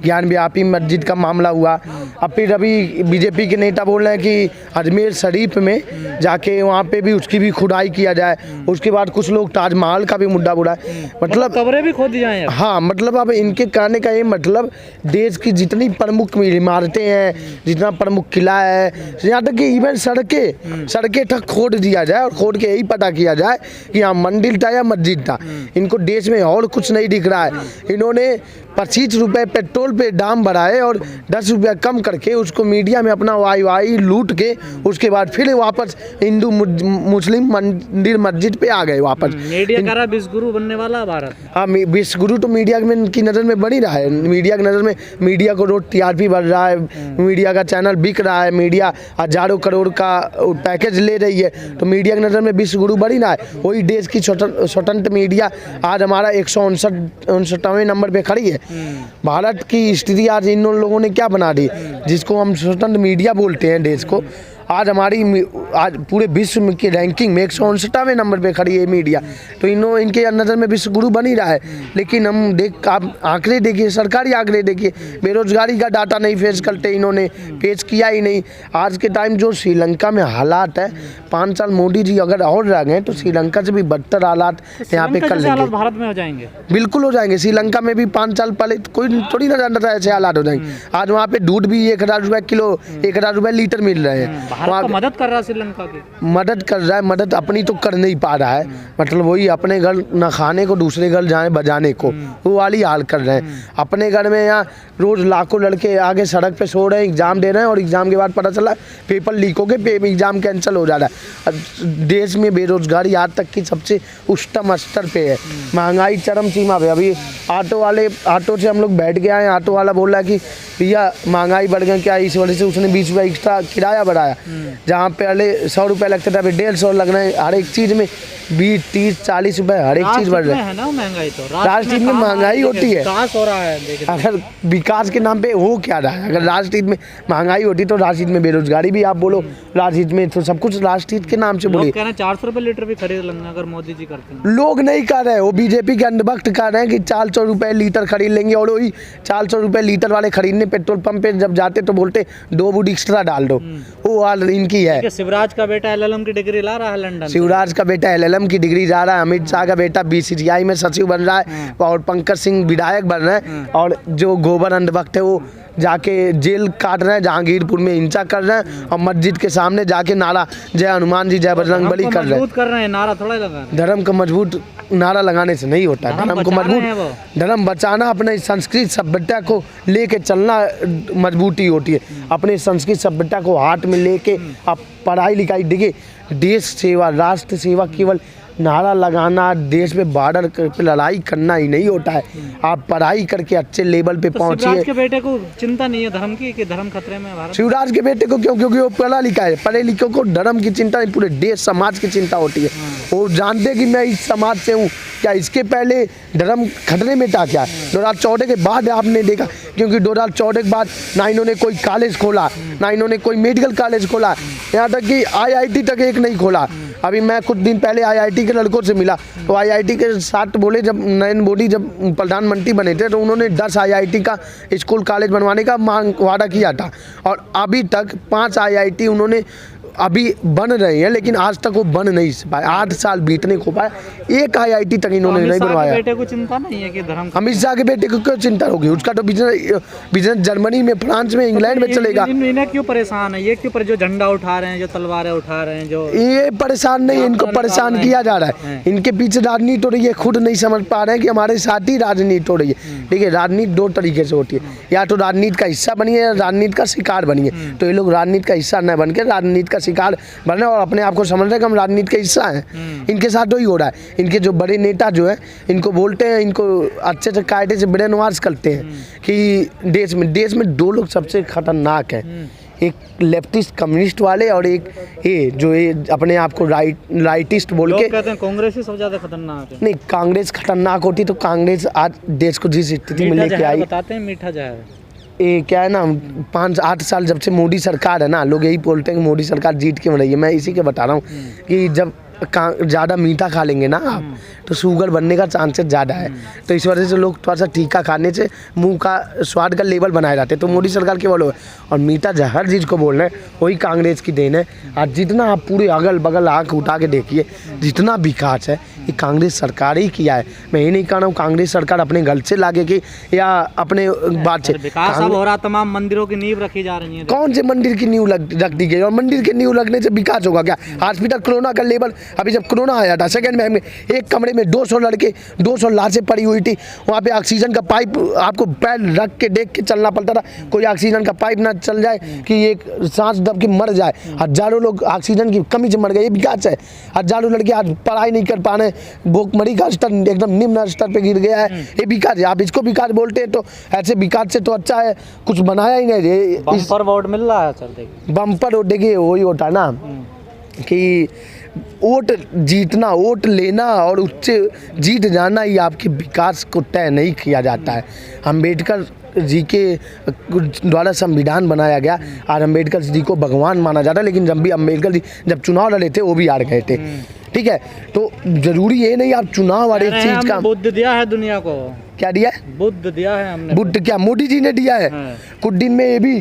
ज्ञान व्यापी मस्जिद का मामला हुआ। अब फिर अभी बीजेपी के नेता बोल रहे हैं कि अजमेर शरीफ में जाके वहाँ पे भी उसकी भी खुदाई किया जाए। उसके बाद कुछ लोग ताजमहल का भी मुद्दा बोला है, मतलब कब्रें भी खोदी जाएं। हाँ, मतलब अब इनके कहने का ये मतलब देश की जितनी प्रमुख इमारतें हैं, जितना प्रमुख किला है, यहाँ तक कि इवन सड़कें तक खोद दिया जाए और खोद के यही पता किया जाए कि यहाँ मंदिर था या मस्जिद था। इनको देश में और कुछ नहीं दिख रहा है। इन्होंने 25 रुपये पेट्रोल पे दाम बढ़ाए और 10 रुपया कम करके उसको मीडिया में अपना वाई लूट के उसके बाद फिर वापस हिंदू मुस्लिम मंदिर मस्जिद पे आ गए वापस। मीडिया कह रहा विश्व गुरु बनने वाला भारत। हाँ, विश्व गुरु तो मीडिया में की नज़र में बन ही रहा है। मीडिया की नज़र में मीडिया को रोज टीआरपी बढ़ रहा है, मीडिया का चैनल बिक रहा है, मीडिया हजारों करोड़ का पैकेज ले रही है, तो मीडिया की नज़र में विश्व गुरु बन ही रहा है। वही देश की स्वतंत्र मीडिया आज हमारा 159वें नंबर पे खड़ी है। भारत की स्थिति आज इन लोगों ने क्या बना दी, जिसको हम स्वतंत्र मीडिया बोलते हैं देश को। आज आज पूरे विश्व की रैंकिंग में 159वें नंबर पे खड़ी है मीडिया। तो इनके नज़र में विश्व गुरु बन ही रहा है। लेकिन हम आप आंकड़े देखिए, सरकारी आंकड़े देखिए, बेरोजगारी का डाटा नहीं पेश करते, इन्होंने पेश किया ही नहीं। आज के टाइम जो श्रीलंका में हालात है, 5 साल मोदी जी अगर और रह गए तो श्रीलंका से भी बदतर हालात यहाँ पे कर लेंगे। भारत में हो जाएंगे, बिल्कुल हो जाएंगे। श्रीलंका में भी 5 साल पहले कोई थोड़ी ना जानता था ऐसे हालात हो जाएंगे। आज वहाँ पे दूध भी 1000 रुपये किलो, 1000 रुपये लीटर मिल रहे हैं। भारत तो मदद कर रहा है, श्रीलंका की मदद कर रहा है। मदद अपनी तो कर नहीं पा रहा है, मतलब वही अपने घर न खाने को दूसरे घर जाए बजाने को, वो वाली हाल कर रहे हैं। अपने घर में यहाँ रोज लाखों लड़के आगे सड़क पे सो रहे हैं, एग्जाम दे रहे हैं और एग्जाम के बाद पता चला पेपर लीक हो गए, एग्जाम कैंसिल हो जा रहा है। देश में बेरोजगारी आज तक की सबसे उच्चतम स्तर पे है, महंगाई चरम सीमा पे। अभी ऑटो से हम लोग बैठ के आए, ऑटो वाला बोल रहा है कि भैया महंगाई बढ़ गई क्या, इस वजह से उसने 20 रुपये एक्स्ट्रा किराया बढ़ाया। जहाँ पहले 100 रुपये लगते थे, अभी 150 लग रहे हैं। हर एक चीज़ में 20, 30, 40 रुपये हर एक चीज़ बढ़ रहा है ना। महंगाई तो राजनीति में महंगाई होती है। विकास हो रहा है, अगर विकास के नाम पे हो क्या रहा है? अगर राजनीति में महंगाई होती तो राजनीति में बेरोजगारी भी आप बोलो, राजनीति में तो सब कुछ राजनीति के नाम से बोलिए। 400 रुपये लीटर भी खरीद लेंगे अगर मोदी जी करते हैं। लोग नहीं कर रहे, वो बीजेपी के अंधभक्त कर रहे हैं कि 400 रुपये लीटर खरीद लेंगे। और वही 400 रुपये लीटर वाले खरीदने पेट्रोल पंप पे जब जाते तो बोलते 2 बूट एक्स्ट्रा डाल दो। वो हाल इनकी है। शिवराज का बेटा LLM की डिग्री ला रहा है लंदन। शिवराज का बेटा LLM की डिग्री जा रहा है। अमित शाह का बेटा BCCI में सचिव बन रहा है और पंकज सिंह विधायक बन रहे हैं। और जो गोबर अंधभक्त है वो जाके जेल काट रहे हैं, जहांगीरपुर में हिंसा कर रहे हैं और मस्जिद के सामने जाके नारा जय हनुमान जी जय बजरंग बली कर रहे हैं। नारा थोड़ा लगा, धर्म का मजबूत नारा लगाने से नहीं होता। धर्म को मजबूत, धर्म बचाना, अपने संस्कृत सभ्यता को लेके चलना मजबूती होती है। अपने संस्कृत सभ्यता को हाथ में लेके आप पढ़ाई लिखाई देखिए, देश सेवा राष्ट्र सेवा केवल नारा लगाना, देश में बॉर्डर पे लड़ाई करना ही नहीं होता है। आप पढ़ाई करके अच्छे लेवल पे पहुंचिए। शिवराज के बेटे को चिंता नहीं है धर्म की कि धर्म खतरे में भारत? शिवराज के बेटे को क्यों? क्योंकि वो पढ़ा लिखा है। पढ़े लिखे को धर्म की चिंता नहीं, पूरे देश समाज की चिंता होती है। वो जानते कि मैं इस समाज से हूँ। क्या इसके पहले धर्म खतरे में था क्या? 2014 के बाद आपने देखा, क्योंकि 2014 के बाद ना इन्होंने कोई कॉलेज खोला, ना इन्होंने कोई मेडिकल कॉलेज खोला, यहाँ तक कि IIT तक एक नहीं खोला। अभी मैं कुछ दिन पहले IIT के लड़कों से मिला तो IIT के साथ बोले, जब नरेंद्र मोदी जब प्रधानमंत्री बने थे तो उन्होंने 10 IIT का स्कूल कॉलेज बनवाने का वादा किया था और अभी तक 5 IIT उन्होंने अभी बन रहे हैं, लेकिन आज तक वो बन नहीं पाए। 8 साल बीतने को पाए, एक IIT तक इन्होंने नहीं बनवाया। बेटे को चिंता नहीं है कि धर्म? अमित शाह के बेटे को क्यों चिंता होगी? उसका तो बिजनेस जर्मनी में, फ्रांस में, इंग्लैंड में चलेगा। इन्हें क्यों परेशान है ये? क्यों जो झंडा उठा रहे हैं, जो तलवारें उठा रहे हैं, जो ये परेशान नहीं, इनको परेशान किया जा रहा है। इनके पीछे राजनीति हो रही है, खुद नहीं समझ पा रहे हैं कि हमारे साथ ही राजनीति हो रही है। देखिए, राजनीति 2 तरीके से होती है, या तो राजनीति का हिस्सा बनिए या राजनीति का शिकार बनिए। तो ये लोग राजनीति का हिस्सा न बन के राजनीति का शिकार बन और अपने आप को समझ रहे हैं कि हम राजनीति का हिस्सा हैं। इनके साथ तो ही हो रहा है। इनके जो बड़े नेता जो है, इनको बोलते हैं, इनको अच्छे से कायदे से ब्रेन वॉश करते हैं कि देश में 2 लोग सबसे खतरनाक हैं, एक लेफ्टिस्ट कम्युनिस्ट वाले और एक ये जो ये अपने आप को राइटिस्ट बोल के कहते हैं। कांग्रेस ही सबसे ज्यादा खतरनाक है। नहीं, कांग्रेस खतरनाक होती तो कांग्रेस आज देश को जिस स्थिति में लेके आई। बताते हैं मीठा जहर। ये क्या है ना, 5-8 साल जब से मोदी सरकार है ना, लोग यही बोलते हैं कि मोदी सरकार जीत क्यों रही है। मैं इसी के बता रहा हूँ कि जब ज़्यादा मीठा खा लेंगे ना आप तो शुगर बनने का चांसेस ज़्यादा है। तो इस वजह से लोग थोड़ा सा तीखा खाने से मुंह का स्वाद का लेवल बनाए रहते हैं। तो मोदी सरकार के बोलो और मीठा हर चीज़ को बोल रहे हैं वही कांग्रेस की देन है। आज जितना आप पूरे अगल बगल आँख उठा के देखिए जितना विकास है ये कांग्रेस सरकार ही किया है। मैं ये नहीं कह रहा हूँ कांग्रेस सरकार अपने गल से लागे कि या अपने बात से। विकास अब हो रहा, तमाम मंदिरों की नींव रखी जा रही है। कौन से मंदिर की नींव रख दी गई और मंदिर की नींव लगने से विकास होगा क्या? हॉस्पिटल कोरोना का लेवल अभी जब कोरोना आया था सेकेंड में एक कमरे में 200 लड़के 200 लाशें पड़ी हुई थी। वहाँ पे ऑक्सीजन का पाइप आपको पैर रख के देख के चलना पड़ता था, कोई ऑक्सीजन का पाइप ना चल जाए कि एक सांस दब के मर जाए। हजारों लोग ऑक्सीजन की कमी से मर गए, ये विकास है। हजारों लड़के आज पढ़ाई नहीं कर पा रहे, भूखमरी का स्तर एकदम निम्न स्तर पे गिर गया है, ये विकास है। आप इसको विकास बोलते हैं तो ऐसे विकास से तो अच्छा है कुछ बनाया ही नहीं। बम्पर वोट मिल रहा है सर, देखिए बम्पर वोट देखिए वही होता है ना कि वोट जीतना वोट लेना और उससे जीत जाना ही आपके विकास को तय नहीं किया जाता है। अम्बेडकर जी के द्वारा संविधान बनाया गया और अम्बेडकर जी को भगवान माना जाता है, लेकिन जब भी अम्बेडकर जी जब चुनाव लड़े थे वो भी हार गए थे। ठीक है, तो जरूरी ये नहीं आप चुनाव वाले चीज का। बुद्ध दिया है दुनिया को, क्या दिया है? बुद्ध दिया है हमने। बुद्ध क्या मोदी जी ने दिया है? कुछ दिन में ये भी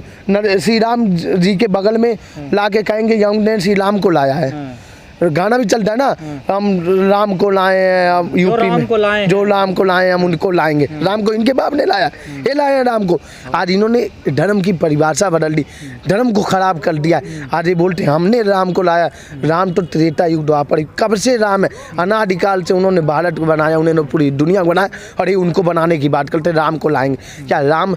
श्री राम जी के बगल में ला के कहेंगे हमने श्री राम को लाया है। गाना भी चलता है ना, हम राम को लाए हैं यूपी में, जो राम को लाए हम उनको लाएंगे। राम को इनके बाप ने लाया, ये लाए हैं राम को। आज इन्होंने धर्म की परिभाषा बदल दी, धर्म को खराब कर दिया। आज ये बोलते हैं हमने राम को लाया। राम तो त्रेता युग द्वापर कब से राम है, अनादिकाल से उन्होंने भारत को बनाया, उन्होंने पूरी दुनिया को बनाया और ये उनको बनाने की बात करते राम को लाएंगे। क्या राम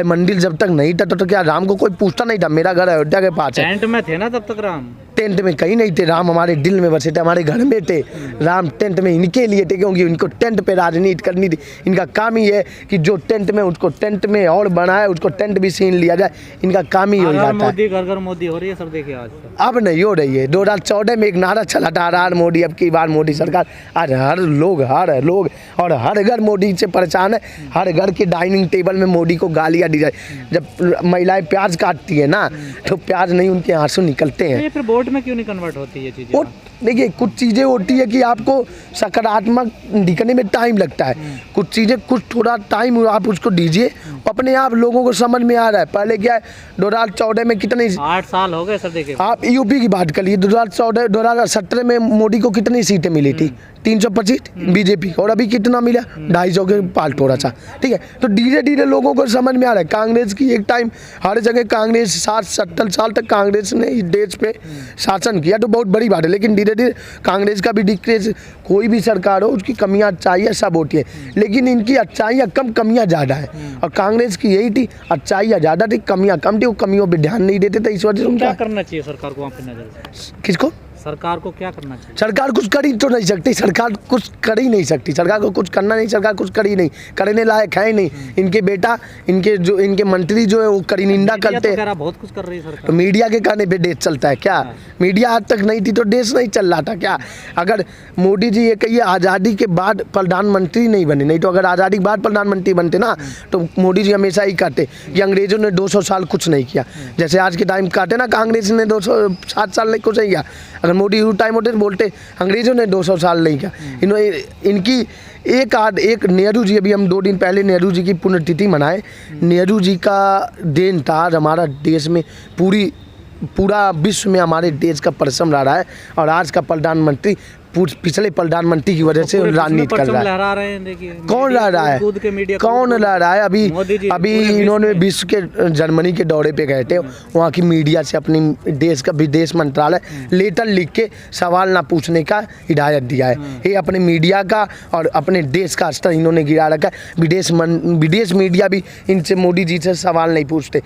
मंदिर जब तक नहीं था तो क्या राम को कोई पूछता नहीं था? मेरा घर अयोध्या के पास है। टेंट में थे ना तब तक राम? टेंट में कहीं नहीं थे, राम हमारे दिल में बसे थे, हमारे घर में थे। राम टेंट में इनके लिए थे क्योंकि इनको टेंट पे राजनीति करनी थी। इनका काम ही है कि जो टेंट में उसको टेंट में और बनाए, उसको टेंट भी छीन लिया जाए। इनका काम ही हो जाता है। मोदी घर घर मोदी हो रही है सर, देखिए आज अब नहीं हो रही है। 2014 में एक नारा चला था हर मोदी, अब की बार मोदी सरकार। आज हर लोग और हर घर मोदी से परेशान है। हर घर के डाइनिंग टेबल में मोदी को गालियाँ दी जाए। जब महिलाएं प्याज काटती है ना तो प्याज नहीं उनके आंसू निकलते हैं। फिर वोट में क्यों नहीं कन्वर्ट होती ये चीजें? देखिए कुछ चीज़ें होती है कि आपको सकारात्मक दिखने में टाइम लगता है, कुछ चीज़ें कुछ थोड़ा टाइम आप उसको दीजिए, अपने आप लोगों को समझ में आ रहा है। पहले क्या है 2014 में कितनी 8 साल हो गए सर, देखिए आप यूपी की बात करिए। 2017 में मोदी को कितनी सीटें मिली थी? 325 बीजेपी को, और अभी कितना मिला? 250 के पाल थोड़ा सा। ठीक है, तो धीरे धीरे लोगों को समझ में आ रहा है। कांग्रेस की एक टाइम हर जगह कांग्रेस 60-70 साल तक कांग्रेस ने इस देश पे शासन किया तो बहुत बड़ी बात है, लेकिन धीरे धीरे कांग्रेस का भी डिक्रीज, कोई भी सरकार हो उसकी कमियां अच्छाइयाँ सब होती है, लेकिन इनकी अच्छाइयाँ कम कमियां ज़्यादा है। और कांग्रेस की यही थी, अच्छाइयाँ ज़्यादा थी कमियां कम थी, वो कमियों पर ध्यान नहीं देते थे। इस वजह से क्या करना चाहिए सरकार को आपकी नज़र से? किसको? सरकार को क्या करना चाहिए? सरकार कुछ कर ही तो नहीं सकती, सरकार कुछ कर ही नहीं सकती, सरकार को कुछ करना नहीं, सरकार कुछ कर ही नहीं, करने लायक है ही नहीं। इनके बेटा इनके मंत्री जो है वो कड़ी निंदा करते हैं। बहुत कुछ कर रही है सरकार। तो मीडिया के कहने पे देश चलता है क्या? मीडिया आज तक नहीं थी तो देश नहीं चल रहा था क्या? अगर मोदी जी ये कहिए आज़ादी के बाद प्रधानमंत्री नहीं बने, नहीं तो अगर आज़ादी के बाद प्रधानमंत्री बनते ना तो मोदी जी हमेशा ही कहते कि अंग्रेजों ने 200 साल कुछ नहीं किया। जैसे आज के टाइम कहते ना कांग्रेस ने 207 साल कुछ नहीं किया, अगर मोदी उस टाइम होते बोलते अंग्रेजों ने 200 साल नहीं किया। इनकी एक नेहरू जी, अभी हम 2 दिन पहले नेहरू जी की पुण्यतिथि मनाए। नेहरू जी का देन था हमारा देश में पूरा विश्व में हमारे देश का परचम लहरा है। और आज का प्रधानमंत्री पिछले प्रधानमंत्री की वजह से राजनीति कर रहा है। देखिए कौन लह रहा है? कौन लह रहा है? अभी इन्होंने विश्व के जर्मनी के दौरे पे गए थे, वहाँ की मीडिया से अपनी देश का विदेश मंत्रालय लेटर लिख के सवाल ना पूछने का हिदायत दिया है। ये अपने मीडिया का और अपने देश का स्तर इन्होंने गिरा रखा है। विदेश मीडिया भी इनसे मोदी जी से सवाल नहीं पूछते।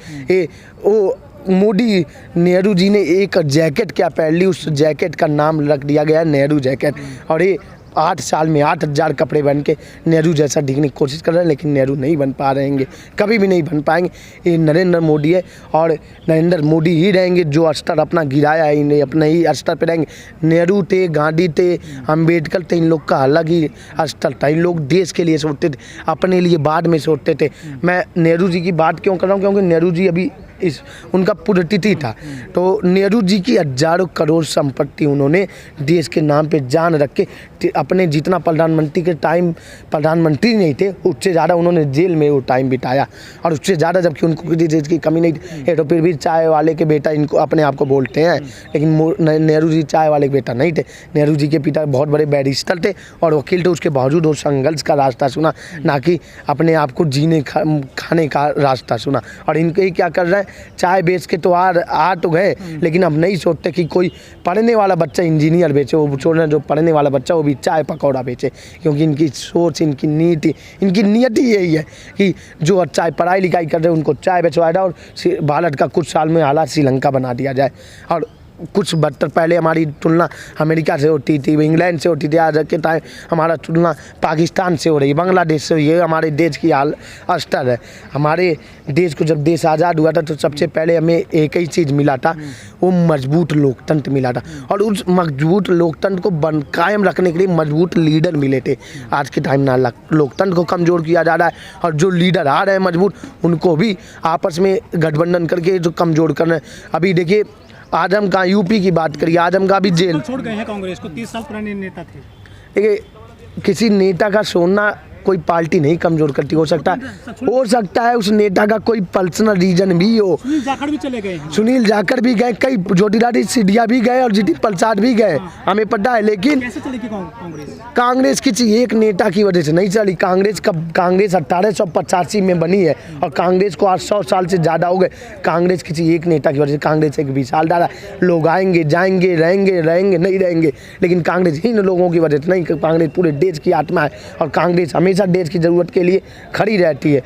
मोदी नेहरू जी ने एक जैकेट क्या पहन ली, उस जैकेट का नाम रख दिया गया नेहरू जैकेट। और ये 8 साल में 8000 कपड़े बन के नेहरू जैसा दिखने की कोशिश कर रहे हैं, लेकिन नेहरू नहीं बन पा रहेंगे, कभी भी नहीं बन पाएंगे। ये नरेंद्र मोदी है और नरेंद्र मोदी ही रहेंगे जो स्तर अपना गिराया है, इन्हें अपने ही स्तर पे रहेंगे। नेहरू थे, गांधी थे, अम्बेडकर थे, इन लोग का अलग ही स्तर था। इन लोग देश के लिए सोचते थे, अपने लिए बाद में सोचते थे। मैं नेहरू जी की बात क्यों कर रहा हूँ? क्योंकि नेहरू जी अभी इस उनका पुण्यतिथि था। तो नेहरू जी की हज़ारों करोड़ संपत्ति उन्होंने देश के नाम पे जान रख के अपने जितना प्रधानमंत्री के टाइम प्रधानमंत्री नहीं थे उससे ज़्यादा उन्होंने जेल में वो टाइम बिताया, और उससे ज़्यादा जबकि उनको किसी चीज़ की कमी नहीं थी। तो फिर भी चाय वाले के बेटा इनको अपने आप को बोलते हैं, लेकिन नेहरू जी चाय वाले के बेटा नहीं थे। नेहरू जी के पिता बहुत बड़े बैरिस्टर थे और वकील थे, उसके बावजूद वो संघर्ष का रास्ता चुना, ना कि अपने आप को जीने खाने का रास्ता चुना। और इनके ही क्या कर रहे हैं, चाय बेच के तो आ तो गए, लेकिन अब नहीं सोचते कि कोई पढ़ने वाला बच्चा इंजीनियर बेचे, वो छोड़ रहे जो पढ़ने वाला बच्चा वो भी चाय पकौड़ा बेचे, क्योंकि इनकी सोच, इनकी नीति, इनकी नियति यही है कि जो चाय पढ़ाई लिखाई कर रहे हैं उनको चाय बेचवाया जाए और भारत का कुछ साल में हालात श्रीलंका बना दिया जाए। और कुछ बहत्तर पहले हमारी तुलना अमेरिका से होती थी, इंग्लैंड से होती थी, आज के टाइम हमारा तुलना पाकिस्तान से हो रही है, बांग्लादेश से। ये हमारे देश की हाल स्तर है। हमारे देश को जब देश आज़ाद हुआ था तो सबसे पहले हमें एक ही चीज़ मिला था, वो मजबूत लोकतंत्र मिला था, और उस मजबूत लोकतंत्र को कायम रखने के लिए मजबूत लीडर मिले थे। आज के टाइम ना लोकतंत्र को कमज़ोर किया जा रहा है, और जो लीडर आ रहे हैं मजबूत उनको भी आपस में गठबंधन करके जो कमज़ोर कर रहे हैं। अभी देखिए आजम का यूपी की बात करिए, आजम का भी जेल छोड़ गए हैं कांग्रेस को, 30 साल पुराने नेता थे। देखिए किसी नेता का छोड़ना कोई पार्टी नहीं कमजोर करती। हो सकता है उस नेता का कोई पर्सनल रीजन भी हो। सुनील जाखड़ भी चले गए हैं। सुनील जाखड़ भी गए, कई ज्योतिरादित्य सिंधिया भी गए और जितिन प्रसाद भी गए, हमें पता है। लेकिन कैसे चलेगी कांग्रेस? कांग्रेस किसी एक नेता की वजह से नहीं चली। कांग्रेस 1885 में बनी है और कांग्रेस को आज 100 साल से ज़्यादा हो गए। कांग्रेस किसी एक नेता की वजह से, कांग्रेस एक विशाल धारा, लोग आएंगे जाएंगे, रहेंगे नहीं रहेंगे, लेकिन कांग्रेस इन लोगों की वजह से नहीं। कांग्रेस पूरे देश की आत्मा है और कांग्रेस हमेशा देश की ज़रूरत के लिए खड़ी रहती है।